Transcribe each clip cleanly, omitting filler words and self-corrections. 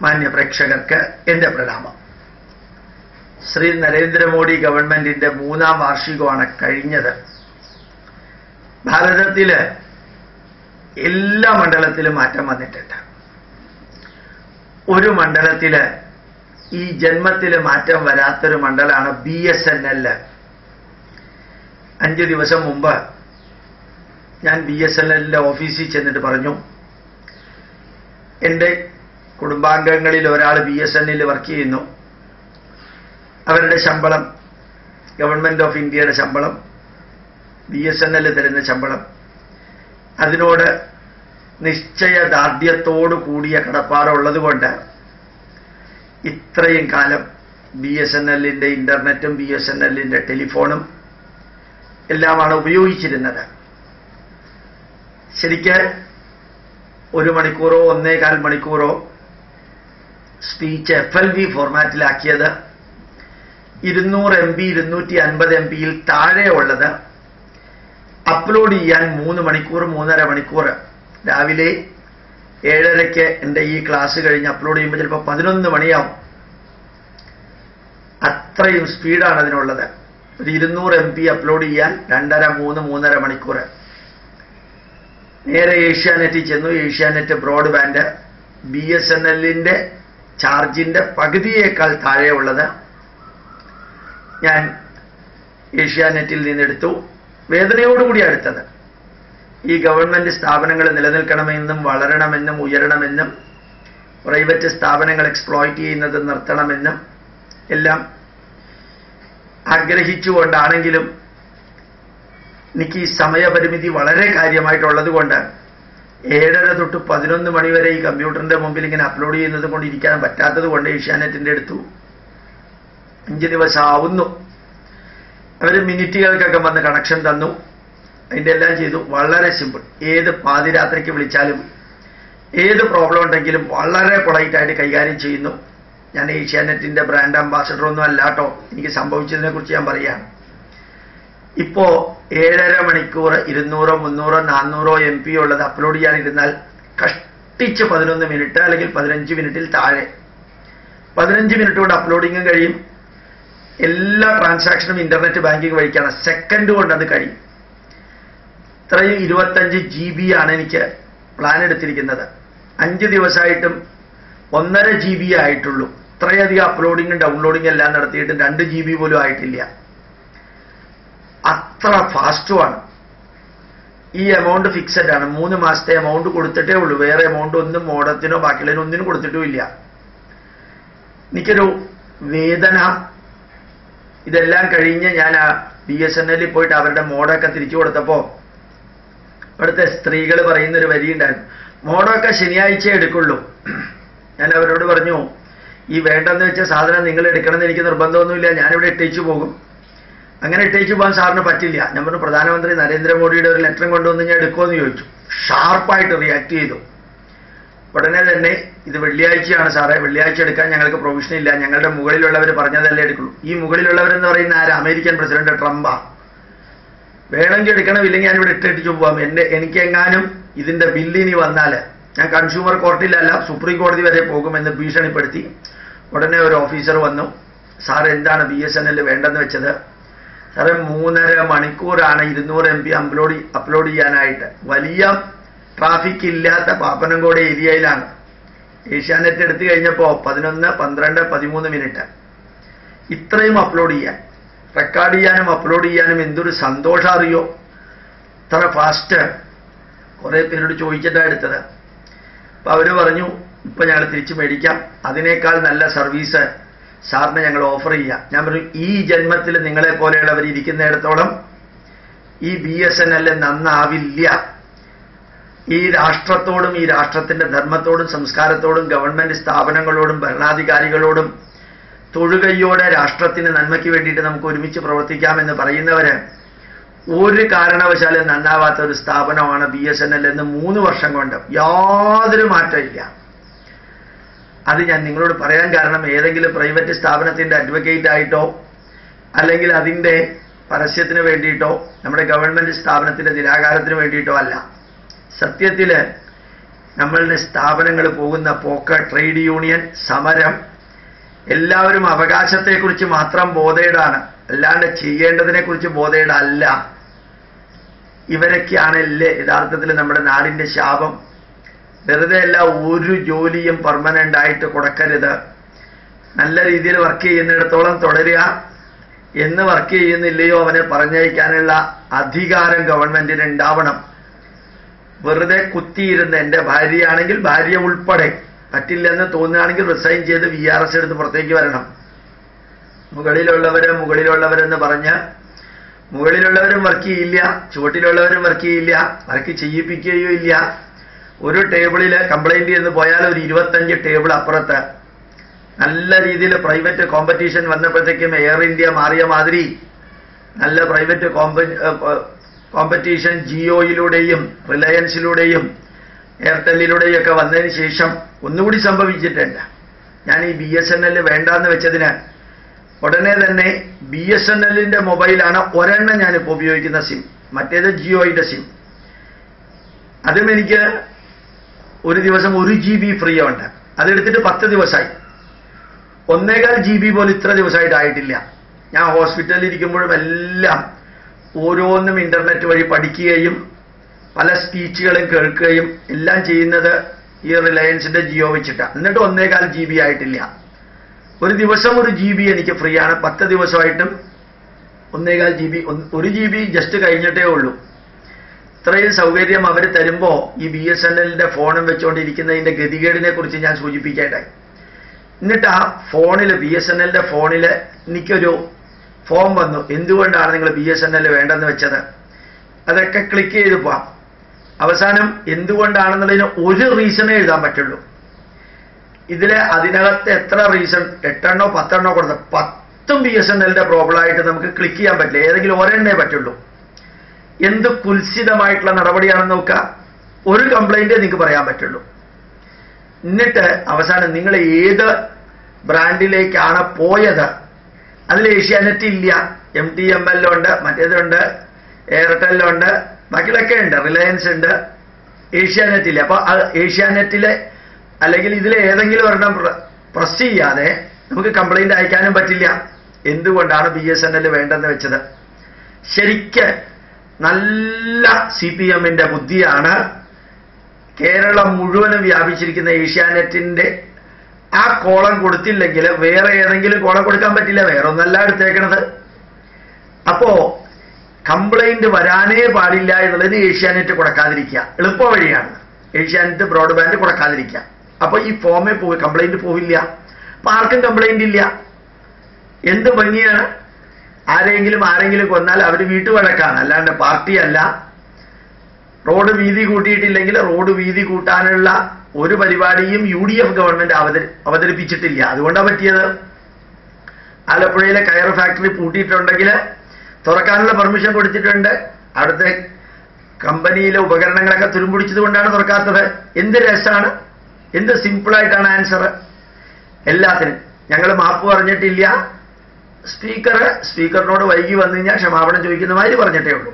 മാന്യ പ്രേക്ഷകർക്ക് എൻ്റെ പ്രണാമം. ശ്രീ നരേന്ദ്രമോദി ഗവൺമെന്റിന്റെ 3ാം വാർഷികമാണ് കഴിഞ്ഞത്. ഭാരതത്തില് എല്ലാ മണ്ഡലത്തിലും മാറ്റം വന്നിട്ടുണ്ട്. ഒരു മണ്ഡലത്തില് ഈ ജന്മത്തില് മാറ്റം വരാത്തൊരു മണ്ഡലമാണ് BSNL. 5 ദിവസം മുമ്പ് ഞാൻ BSNLന്റെ ഓഫീസിൽ ചെന്നിട്ട് പറഞ്ഞു, എൻ്റെ കുടുംബാംഗങ്ങളിൽ ഒരാൾ BSNL വർക്ക് ചെയ്യുന്നു. അവരുടെ ശമ്പളം, ഗവൺമെന്റ് ഓഫ് ഇന്ത്യയുടെ ശമ്പളം, BSNL തരുന്ന ശമ്പളം, അതിനോട് നിശ്ചയദാർഢ്യത്തോടു കൂടിയ കടപ്പാടുള്ളത് കൊണ്ട് ഇത്രയും കാലം BSNLന്റെ ഇന്റർനെറ്റും BSNLന്റെ ടെലിഫോണും എല്ലാമാണ് ഉപയോഗിച്ചിരുന്നത്. ശരിക്ക് 1 മണിക്കൂറോ 1.25 മണിക്കൂറോ സ്പീച്ച് FLV ഫോർമാറ്റിലാക്കിയത് 200 MB 250 MBയിൽ താഴെ ഉള്ളത് അപ്ലോഡ് ചെയ്യാൻ 3 മണിക്കൂർ 3.5 മണിക്കൂർ, രാവിലെ 7:30 എൻ്റെ ഈ ക്ലാസ് കഴിഞ്ഞ് അപ്ലോഡ് ചെയ്യുമ്പോൾ ചിലപ്പോൾ 11 മണിയാവും. അത്രയും സ്പീഡാണ് അതിനുള്ളത്. ഒരു 200 MB അപ്ലോഡ് ചെയ്യാൻ 2.5 3.5 മണിക്കൂർ. നേരെ ഏഷ്യാനെറ്റിൽ ചെന്നു. ഏഷ്യാനെറ്റ് ബ്രോഡ്ബാൻഡ് BSNLന്റെ ചാർജിന്റെ പകുതിയേക്കാൾ താഴെയുള്ളത് ഞാൻ ഏഷ്യാനെറ്റിൽ നിന്നെടുത്തു. വേദനയോടുകൂടി എടുത്തത്. ഈ ഗവൺമെന്റ് സ്ഥാപനങ്ങൾ നിലനിൽക്കണമെന്നും വളരണമെന്നും ഉയരണമെന്നും പ്രൈവറ്റ് സ്ഥാപനങ്ങൾ എക്സ്പ്ലോയിറ്റ് ചെയ്യുന്നത് നിർത്തണമെന്നും എല്ലാം ആഗ്രഹിച്ചുകൊണ്ടാണെങ്കിലും എനിക്ക് ഈ സമയപരിമിതി വളരെ കാര്യമായിട്ടുള്ളത് കൊണ്ട് 7:30 തൊട്ട് 11 മണി വരെ ഈ കമ്പ്യൂട്ടറിന്റെ മുമ്പിൽ ഇങ്ങനെ അപ്ലോഡ് ചെയ്യുന്നത് കൊണ്ട് ഇരിക്കാൻ പറ്റാത്തത് കൊണ്ട് ഏഷ്യാനെറ്റിന്റെ എടുത്തു. 5 ദിവസം ആവുന്നു. അവർ മിനിറ്റുകൾക്കൊക്കെ വന്ന് കണക്ഷൻ തന്നു. അതിൻ്റെ എല്ലാം ചെയ്തു. വളരെ സിമ്പിൾ. ഏത് പാതിരാത്രിക്ക് വിളിച്ചാലും ഏത് പ്രോബ്ലം ഉണ്ടെങ്കിലും വളരെ പൊളൈറ്റായിട്ട് കൈകാര്യം ചെയ്യുന്നു. ഞാൻ ഏഷ്യാനെറ്റിന്റെ ബ്രാൻഡ് അംബാസഡർ ഒന്നും അല്ലാട്ടോ. എനിക്ക് സംഭവിച്ചതിനെ കുറിച്ച് ഞാൻ പറയാം. ഇപ്പോ 7.5 മണിക്കൂർ 200 300 400 MB ഉള്ളത് അപ്ലോഡ് ചെയ്യാനിരുന്നാൽ കഷ്ടിച്ച് 11 മിനിറ്റ് അല്ലെങ്കിൽ 15 മിനിറ്റിൽ താഴെ. 15 മിനിറ്റ് കൊണ്ട് അപ്ലോഡിങ്ങും കഴിയും. എല്ലാ ട്രാൻസാക്ഷനും ഇന്റർനെറ്റ് ബാങ്കിങ് വഴിക്കാണ്. സെക്കൻഡ് കൊണ്ട് അത് കഴിയും. ഇത്രയും 25 GB ആണ് എനിക്ക് പ്ലാൻ എടുത്തിരിക്കുന്നത്. 5 ദിവസമായിട്ടും 1.5 GB ആയിട്ടുള്ളൂ. ഇത്രയധികം അപ്ലോഡിങ്ങും ഡൗൺലോഡിങ്ങും എല്ലാം നടത്തിയിട്ട് 2 GB പോലും ആയിട്ടില്ല. അത്ര ഫാസ്റ്റുമാണ്. ഈ എമൗണ്ട് ഫിക്സഡ് ആണ്. 3 മാസത്തെ എമൗണ്ട് കൊടുത്തിട്ടേ ഉള്ളൂ. വേറെ എമൗണ്ട് ഒന്നും മോഡത്തിനോ ബാക്കിയുള്ളതിനോ ഒന്നിനും കൊടുത്തിട്ടുമില്ല. എനിക്കൊരു വേദന. ഇതെല്ലാം കഴിഞ്ഞ് ഞാൻ BSNLിൽ പോയിട്ട് അവരുടെ മോഡൊക്കെ തിരിച്ചു കൊടുത്തപ്പോൾ അവിടുത്തെ സ്ത്രീകൾ പറയുന്നൊരു വരിയുണ്ടായിരുന്നു, മോഡൊക്കെ ശനിയാഴ്ച എടുക്കുള്ളൂ. ഞാൻ അവരോട് പറഞ്ഞു, ഈ വേണ്ടെന്ന് വെച്ച സാധനം നിങ്ങൾ എടുക്കണമെന്ന് എനിക്ക് നിർബന്ധമൊന്നുമില്ല, ഞാനിവിടെ ഇട്ടേച്ചു പോകും. അങ്ങനെ ഇട്ടേച്ചു പോകാൻ സാറിന് പറ്റില്ല. ഞാൻ പറഞ്ഞു, പ്രധാനമന്ത്രി നരേന്ദ്രമോദിയുടെ ഒരു ലെറ്ററും കൊണ്ടുവന്ന് ഞാൻ എടുക്കുമെന്ന് ചോദിച്ചു. ഷാർപ്പായിട്ട് റിയാക്ട് ചെയ്തു. ഉടനെ തന്നെ, ഇത് വെള്ളിയാഴ്ചയാണ് സാറേ, വെള്ളിയാഴ്ച എടുക്കാൻ ഞങ്ങൾക്ക് പ്രൊവിഷൻ ഇല്ല, ഞങ്ങളുടെ മുകളിലുള്ളവർ പറഞ്ഞതല്ലേ എടുക്കുള്ളൂ. ഈ മുകളിലുള്ളവരെന്ന് പറയുന്ന ആര്? അമേരിക്കൻ പ്രസിഡന്റ് ട്രംപാ. വേണമെങ്കിൽ എടുക്കണം, ഇല്ലെങ്കിൽ ഞാനിവിടെ ഇട്ടിച്ചു പോകാം. എനിക്കെങ്ങാനും ഇതിന്റെ ബില്ലിനി വന്നാൽ ഞാൻ കൺസ്യൂമർ കോർട്ടിലല്ല സുപ്രീം കോടതി വരെ പോകുമെന്ന് ഭീഷണിപ്പെടുത്തി. ഉടനെ ഒരു ഓഫീസർ വന്നു, സാർ എന്താണ് BSNL വേണ്ടെന്ന് വെച്ചത്? സാറേ 3.5 മണിക്കൂറാണ് 200 MB അപ്ലോഡ് ചെയ്യാനായിട്ട്. വലിയ ട്രാഫിക് ഇല്ലാത്ത പാപ്പനംകോട് ഏരിയയിലാണ്. ഏഷ്യാനെറ്റ് എടുത്തു കഴിഞ്ഞപ്പോൾ 11 12 13 മിനിറ്റ്. ഇത്രയും അപ്ലോഡ് ചെയ്യാൻ, റെക്കോർഡ് ചെയ്യാനും അപ്ലോഡ് ചെയ്യാനും എന്തൊരു സന്തോഷം അറിയോ. ഇത്ര ഫാസ്റ്റ്. കുറേ പേരോട് ചോദിച്ചിട്ടാണ് എടുത്തത്. അപ്പം അവർ പറഞ്ഞു, ഇപ്പം ഞങ്ങൾ തിരിച്ചു മേടിക്കാം, അതിനേക്കാൾ നല്ല സർവീസ് സാറിന് ഞങ്ങൾ ഓഫർ ചെയ്യാം. ഞാൻ പറഞ്ഞു, ഈ ജന്മത്തിൽ നിങ്ങളെ പോലെയുള്ളവർ ഇരിക്കുന്നിടത്തോളം ഈ BSNL നന്നാവില്ല. ഈ രാഷ്ട്രത്തോടും ഈ രാഷ്ട്രത്തിന്റെ ധർമ്മത്തോടും സംസ്കാരത്തോടും ഗവൺമെന്റ് സ്ഥാപനങ്ങളോടും ഭരണാധികാരികളോടും തൊഴുകയോടെ രാഷ്ട്രത്തിന് നന്മയ്ക്ക് വേണ്ടിയിട്ട് നമുക്ക് ഒരുമിച്ച് പ്രവർത്തിക്കാമെന്ന് പറയുന്നവര് ഒരു കാരണവശാലും നന്നാവാത്ത ഒരു സ്ഥാപനമാണ് BSNL എന്ന് 3 വർഷം കൊണ്ട് യാതൊരു മാറ്റമില്ല. അത് ഞാൻ നിങ്ങളോട് പറയാൻ കാരണം, ഏതെങ്കിലും പ്രൈവറ്റ് സ്ഥാപനത്തിന്റെ അഡ്വക്കേറ്റ് ആയിട്ടോ അല്ലെങ്കിൽ അതിൻ്റെ പരസ്യത്തിന് വേണ്ടിയിട്ടോ നമ്മുടെ ഗവൺമെന്റ് സ്ഥാപനത്തിന്റെ നിരാകാരത്തിന് വേണ്ടിയിട്ടോ അല്ല. സത്യത്തിൽ നമ്മളുടെ സ്ഥാപനങ്ങൾ പോകുന്ന പോക്ക്, ട്രേഡ് യൂണിയൻ സമരം, എല്ലാവരും അവകാശത്തെക്കുറിച്ച് മാത്രം ബോധേടാണ്, അല്ലാണ്ട് ചെയ്യേണ്ടതിനെക്കുറിച്ച് ബോധേടല്ല. ഇവരൊക്കെയാണല്ലേ യഥാർത്ഥത്തിൽ നമ്മുടെ നാടിൻ്റെ ശാപം. വെറുതെ അല്ല, ഒരു ജോലിയും പെർമനൻ്റ് ആയിട്ട് കൊടുക്കരുത്. നല്ല രീതിയിൽ വർക്ക് ചെയ്യുന്നിടത്തോളം തുടരുക. എന്ന് വർക്ക് ചെയ്യുന്നില്ലയോ അവനെ പറഞ്ഞയക്കാനുള്ള അധികാരം ഗവൺമെന്റിന് ഉണ്ടാവണം. വെറുതെ കുത്തിയിരുന്ന് എൻ്റെ ഭാര്യയാണെങ്കിൽ ഭാര്യ ഉൾപ്പെടെ പറ്റില്ലെന്ന് തോന്നുകയാണെങ്കിൽ റിസൈൻ ചെയ്ത് VRS എടുത്ത് പുറത്തേക്ക് വരണം. മുകളിലുള്ളവരെന്ന് പറഞ്ഞ് മുകളിലുള്ളവരും വർക്ക് ചെയ്യില്ല, ചുവട്ടിലുള്ളവരും വർക്ക് ചെയ്യില്ല, വർക്ക് ചെയ്യിപ്പിക്കുകയോ ഇല്ല. ഒരു ടേബിളിൽ കംപ്ലൈന്റ് എന്ന് പോയാൽ ഒരു 25 ടേബിൾ അപ്പുറത്ത് നല്ല രീതിയിൽ പ്രൈവറ്റ് കോമ്പറ്റീഷൻ വന്നപ്പോഴത്തേക്കും എയർ ഇന്ത്യ മാറിയ മാതിരി നല്ല പ്രൈവറ്റ് കോമ്പറ്റീഷൻ ജിയോയിലൂടെയും റിലയൻസിലൂടെയും എയർടെല്ലിലൂടെയും ഒക്കെ വന്നതിന് ശേഷം ഒന്നുകൂടി സംഭവിച്ചിട്ടുണ്ട്. ഞാൻ ഈ BSNL വേണ്ടാന്ന് വെച്ചതിന് ഉടനെ തന്നെ BSNLന്റെ മൊബൈലാണ് ഒരെണ്ണം ഞാനിപ്പോൾ ഉപയോഗിക്കുന്ന സിം, മറ്റേത് ജിയോയുടെ സിം. അതും എനിക്ക് ഒരു ദിവസം 1 GB ഫ്രീ ഉണ്ട്. അതെടുത്തിട്ട് 10 ദിവസമായി. 1.25 GB പോലും ഇത്ര ദിവസമായിട്ടായിട്ടില്ല. ഞാൻ ഹോസ്പിറ്റലിൽ ഇരിക്കുമ്പോഴും എല്ലാം ഓരോന്നും ഇന്റർനെറ്റ് വഴി പഠിക്കുകയും പല സ്പീച്ചുകളും കേൾക്കുകയും എല്ലാം ചെയ്യുന്നത് ഈ റിലയൻസിന്റെ ജിയോ വെച്ചിട്ടാണ്. എന്നിട്ട് 1.25 GB ആയിട്ടില്ല. ഒരു ദിവസം 1 GB എനിക്ക് ഫ്രീ ആണ്. 10 ദിവസമായിട്ടും 1.25 GB, 1 GB ജസ്റ്റ് കഴിഞ്ഞിട്ടേ ഉള്ളൂ. ഇത്രയും സൗകര്യം അവർ തരുമ്പോൾ ഈ BSNLന്റെ ഫോണും വെച്ചുകൊണ്ടിരിക്കുന്നതിന്റെ ഗതികേടിനെ കുറിച്ച് ഞാൻ സൂചിപ്പിക്കേണ്ടായി. എന്നിട്ട് ആ ഫോണിൽ BSNLന്റെ ഫോണിൽ എനിക്കൊരു ഫോം വന്നു, എന്തുകൊണ്ടാണ് നിങ്ങൾ BSNL വേണ്ടെന്ന് വെച്ചത്. അതൊക്കെ ക്ലിക്ക് ചെയ്ത് പോവാം. അവസാനം എന്തുകൊണ്ടാണെന്നുള്ളതിന് ഒരു റീസണേ എഴുതാൻ പറ്റുള്ളൂ. അതിനകത്ത് എത്ര റീസൺ, 8 10 കൊടുത്ത 10ഉം BSNLന്റെ പ്രോബ്ലമായിട്ട് നമുക്ക് ക്ലിക്ക് ചെയ്യാൻ പറ്റില്ല. ഏതെങ്കിലും ഒരെണ്ണേ പറ്റുള്ളൂ. എന്ത് കുൽസിതമായിട്ടുള്ള നടപടിയാണെന്ന് നോക്കുക. ഒരു കംപ്ലൈന്റേ നിങ്ങൾക്ക് പറയാൻ പറ്റുള്ളൂ. എന്നിട്ട് അവസാനം നിങ്ങൾ ഏത് ബ്രാൻഡിലേക്കാണ് പോയത്, അതിൽ ഏഷ്യാനെറ്റ് ഇല്ല, MTML ഉണ്ട്, മറ്റേതുണ്ട്, എയർടെല്ലുണ്ട്, ബാക്കിയുള്ളൊക്കെ ഉണ്ട്, റിലയൻസ് ഉണ്ട്, ഏഷ്യാനെറ്റ് ഇല്ല. അപ്പൊ ഏഷ്യാനെറ്റിലെ അല്ലെങ്കിൽ ഇതിൽ ഏതെങ്കിലും ഒരെണ്ണം പ്രസ് ചെയ്യാതെ നമുക്ക് കംപ്ലൈന്റ് അയക്കാനും പറ്റില്ല. എന്തുകൊണ്ടാണ് BSNL വേണ്ടെന്ന് വെച്ചത്? ശരിക്ക് നല്ല CPMന്റെ ബുദ്ധിയാണ്. കേരളം മുഴുവനും വ്യാപിച്ചിരിക്കുന്ന ഏഷ്യാനെറ്റിന്റെ ആ കോളം കൊടുത്തില്ലെങ്കിൽ വേറെ ഏതെങ്കിലും കോളം കൊടുക്കാൻ പറ്റില്ല. വേറെ ഒന്നല്ല എടുത്തേക്കണത്. അപ്പോ കംപ്ലൈന്റ് വരാനേ പാടില്ല എന്നുള്ളത് ഏഷ്യാനെറ്റ് കൊടുക്കാതിരിക്കുക എളുപ്പ വഴിയാണ്. ഏഷ്യാനെറ്റ് ബ്രോഡ്ബാൻഡ് കൊടുക്കാതിരിക്കുക. അപ്പൊ ഈ ഫോമേ കംപ്ലൈന്റ് പോവില്ല. അപ്പൊ ആർക്കും കംപ്ലൈന്റ് ഇല്ല. എന്ത് ഭംഗിയാണ്. ആരെങ്കിലും കൊന്നാൽ അവർ വീട്ടുവഴക്കാണ്, അല്ലാണ്ട് പാർട്ടിയല്ല. റോഡ് വീതി കൂട്ടിയിട്ടില്ലെങ്കിൽ റോഡ് വീതി കൂട്ടാനുള്ള ഒരു പരിപാടിയും UDF ഗവൺമെന്റ് അവതരിപ്പിച്ചിട്ടില്ല. അതുകൊണ്ടാണ് പറ്റിയത്. ആലപ്പുഴയിലെ കയർ ഫാക്ടറി പൂട്ടിയിട്ടുണ്ടെങ്കിൽ തുറക്കാനുള്ള പെർമിഷൻ കൊടുത്തിട്ടുണ്ട്. അവിടുത്തെ കമ്പനിയിലെ ഉപകരണങ്ങളൊക്കെ തുരുമ്പിടിച്ചത് കൊണ്ടാണ് തുറക്കാത്തത്. എന്ത് രസമാണ്, എന്ത് സിമ്പിളായിട്ടാണ് ആൻസർ എല്ലാത്തിനും. ഞങ്ങൾ മാപ്പ് പറഞ്ഞിട്ടില്ല. സ്പീക്കറിനോട് വൈകി വന്നു കഴിഞ്ഞാൽ ക്ഷമാപണം ചോദിക്കുന്ന മാതിരി പറഞ്ഞിട്ടേ ഉള്ളൂ.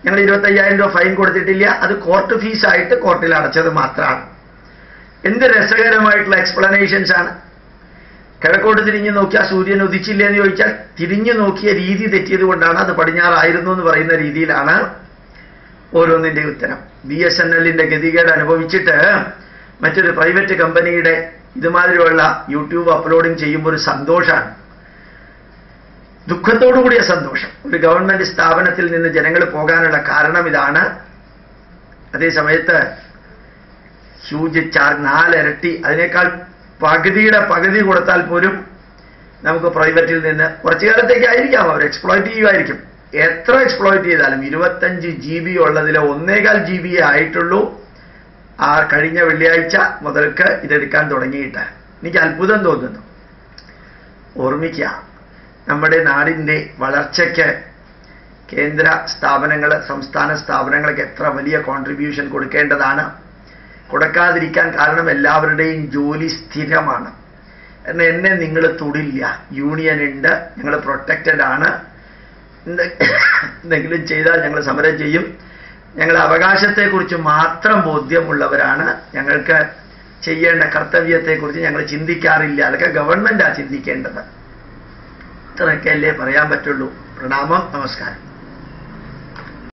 ഞങ്ങൾ 25,000 രൂപ ഫൈൻ കൊടുത്തിട്ടില്ല. അത് കോർട്ട് ഫീസായിട്ട് കോർട്ടിൽ അടച്ചത് മാത്രമാണ്. എന്ത് രസകരമായിട്ടുള്ള എക്സ്പ്ലനേഷൻസ് ആണ്. കിഴക്കോട്ട് തിരിഞ്ഞു നോക്കിയാൽ സൂര്യൻ ഉദിച്ചില്ല എന്ന് ചോദിച്ചാൽ തിരിഞ്ഞു നോക്കിയ രീതി തെറ്റിയത് കൊണ്ടാണ് അത് പടിഞ്ഞാറായിരുന്നു എന്ന് പറയുന്ന രീതിയിലാണ് ഓരോന്നിന്റെ ഉത്തരം. BSNLന്റെ ഗതികേട് അനുഭവിച്ചിട്ട് മറ്റൊരു പ്രൈവറ്റ് കമ്പനിയുടെ ഇതുമാതിരിയുള്ള യൂട്യൂബ് അപ്ലോഡിങ് ചെയ്യുമ്പോൾ ഒരു സന്തോഷമാണ്, ദുഃഖത്തോടുകൂടിയ സന്തോഷം. ഒരു ഗവൺമെന്റ് സ്ഥാപനത്തിൽ നിന്ന് ജനങ്ങൾ പോകാനുള്ള കാരണം ഇതാണ്. അതേസമയത്ത് ഹ്യൂജ് ചാർജ് 4 ഇരട്ടി, അതിനേക്കാൾ പകുതിയുടെ പകുതി കൊടുത്താൽ പോലും നമുക്ക് പ്രൈവറ്റിൽ നിന്ന് കുറച്ചു കാലത്തേക്ക് ആയിരിക്കാം അവർ എക്സ്പ്ലോയിറ്റ് ചെയ്യുമായിരിക്കും. എത്ര എക്സ്പ്ലോയിറ്റ് ചെയ്താലും 25 GB ഉള്ളതിൽ 1.25 GB ആയിട്ടുള്ളൂ. ആ കഴിഞ്ഞ വെള്ളിയാഴ്ച മുതൽക്ക് ഇതെടുക്കാൻ തുടങ്ങിയിട്ട് എനിക്ക് അത്ഭുതം തോന്നുന്നു. ഓർമ്മിക്കുക, നമ്മുടെ നാടിൻ്റെ വളർച്ചയ്ക്ക് കേന്ദ്ര സ്ഥാപനങ്ങൾ, സംസ്ഥാന സ്ഥാപനങ്ങൾക്ക് എത്ര വലിയ കോൺട്രിബ്യൂഷൻ കൊടുക്കേണ്ടതാണ്. കൊടുക്കാതിരിക്കാൻ കാരണം എല്ലാവരുടെയും ജോലി സ്ഥിരമാണ്. എന്നെ നിങ്ങൾ തൊടില്ല, യൂണിയൻ ഉണ്ട്, ഞങ്ങൾ പ്രൊട്ടക്റ്റഡ് ആണ്, എന്തെങ്കിലും ചെയ്താൽ ഞങ്ങൾ സമരം ചെയ്യും. ഞങ്ങളുടെ അവകാശത്തെക്കുറിച്ച് മാത്രം ബോധ്യമുള്ളവരാണ്. ഞങ്ങൾക്ക് ചെയ്യേണ്ട കർത്തവ്യത്തെക്കുറിച്ച് ഞങ്ങൾ ചിന്തിക്കാറില്ല. അതൊക്കെ ഗവൺമെന്റാ ചിന്തിക്കേണ്ടത്. ഇത്രയൊക്കെയല്ലേ പറയാൻ പറ്റുള്ളൂ. പ്രണാമം, നമസ്കാരം.